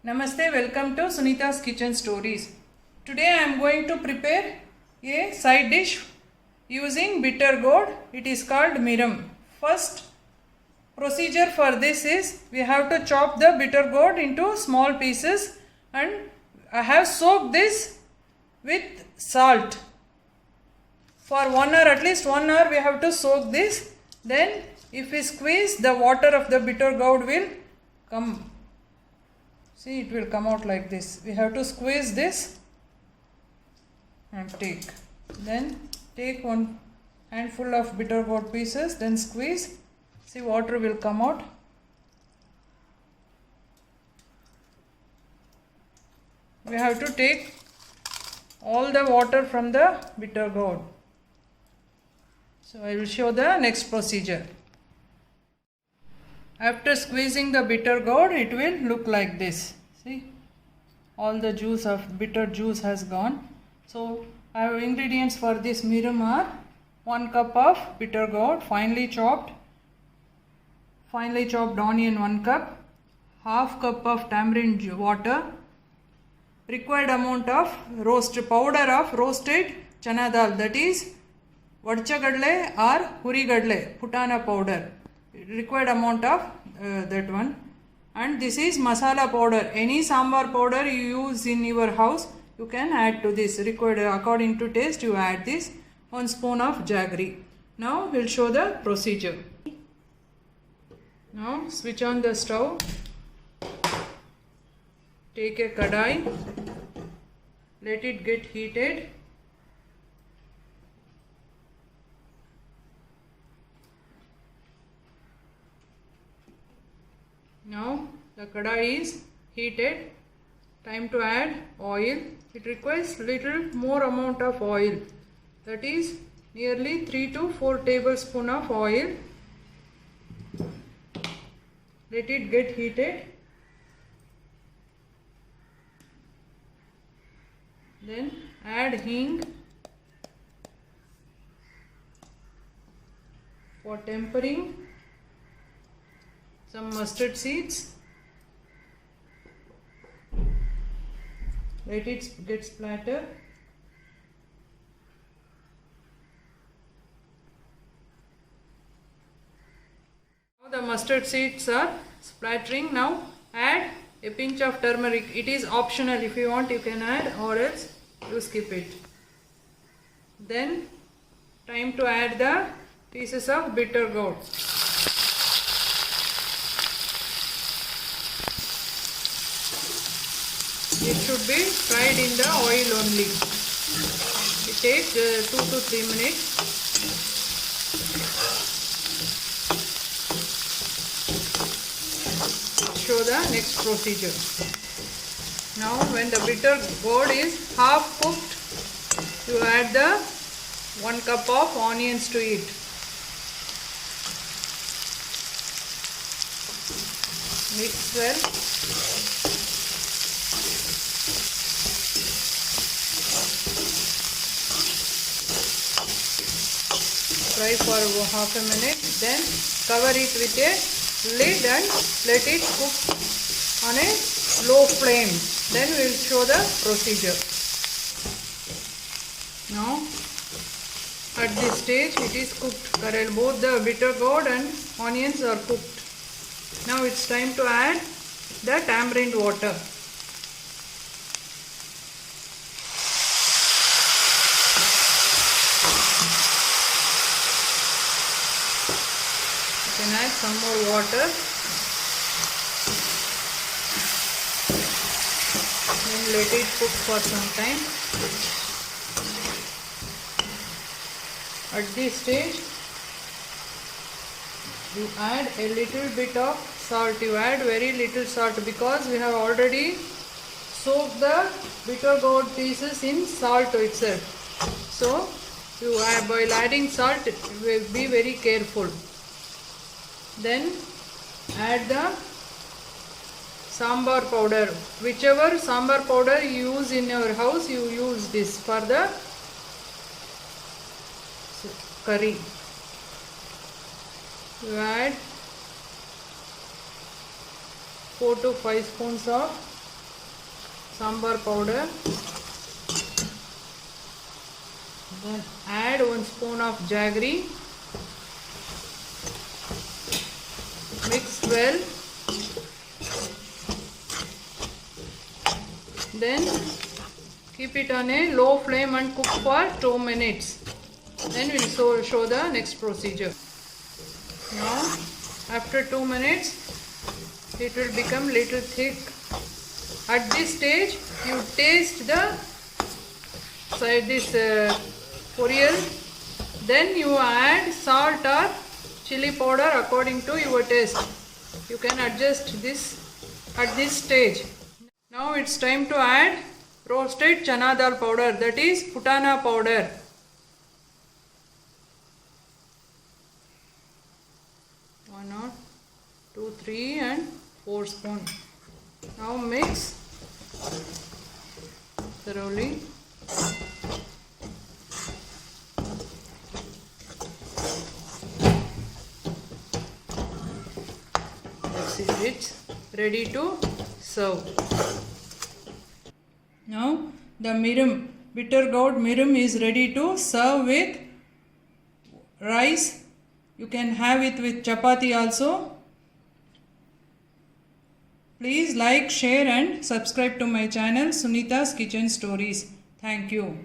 Namaste, welcome to Sunita's Kitchen Stories. Today I am going to prepare a side dish using bitter gourd. It is called miram. First procedure for this is we have to chop the bitter gourd into small pieces, and I have soaked this with salt. For 1 hour, at least 1 hour we have to soak this. Then if we squeeze, the water of the bitter gourd will come. See, it will come out like this. We have to squeeze this and take. Then take one handful of bitter gourd pieces, then squeeze. See, water will come out. We have to take all the water from the bitter gourd. So I will show the next procedure. After squeezing the bitter gourd, it will look like this. See, all the juice of bitter juice has gone. So our ingredients for this miram are 1 cup of bitter gourd, finely chopped onion 1 cup, half cup of tamarind water, required amount of powder of roasted chana dal, that is vadchagadle or hurigadle, putana powder. Required amount of that one. And this is masala powder. Any sambar powder you use in your house, you can add to this. Required according to taste, you add this. 1 spoon of jaggery. Now we'll show the procedure. Now switch on the stove. Take a kadai. Let it get heated. Now the kadai is heated. Time to add oil. It requires little more amount of oil. That is nearly 3 to 4 tablespoons of oil. Let it get heated. Then add hing for tempering. Some mustard seeds. Let it get splattered. Now the mustard seeds are splattering. Now add a pinch of turmeric. It is optional. If you want, you can add, or else you skip it. Then time to add the pieces of bitter gourd. It should be fried in the oil only. It takes 2 to 3 minutes. Show the next procedure. Now when the bitter gourd is half cooked, you add the 1 cup of onions to it. Mix well. Fry for half a minute, then cover it with a lid and let it cook on a low flame. Then we will show the procedure. Now at this stage it is cooked. Both the bitter gourd and onions are cooked. Now it's time to add the tamarind water. Then add some more water. Then let it cook for some time. At this stage, you add a little bit of salt. You add very little salt because we have already soaked the bitter gourd pieces in salt itself. So, while adding salt, be very careful. Then add the sambar powder. Whichever sambar powder you use in your house, you use this for the curry. You add 4 to 5 spoons of sambar powder. Then add 1 spoon of jaggery. Mix well. Then keep it on a low flame and cook for 2 minutes. Then we will show the next procedure. Now after 2 minutes it will become little thick. At this stage you taste this poriyal. Then you add salt or chili powder according to your taste. You can adjust this at this stage. Now it's time to add roasted chana dal powder, that is putana powder. One or 2, 3 and 4 spoons. Now mix thoroughly. This is it, ready to serve. Now the mirum, bitter gourd mirum is ready to serve with rice. You can have it with chapati also. Please like, share and subscribe to my channel Sunita's Kitchen Stories. Thank you.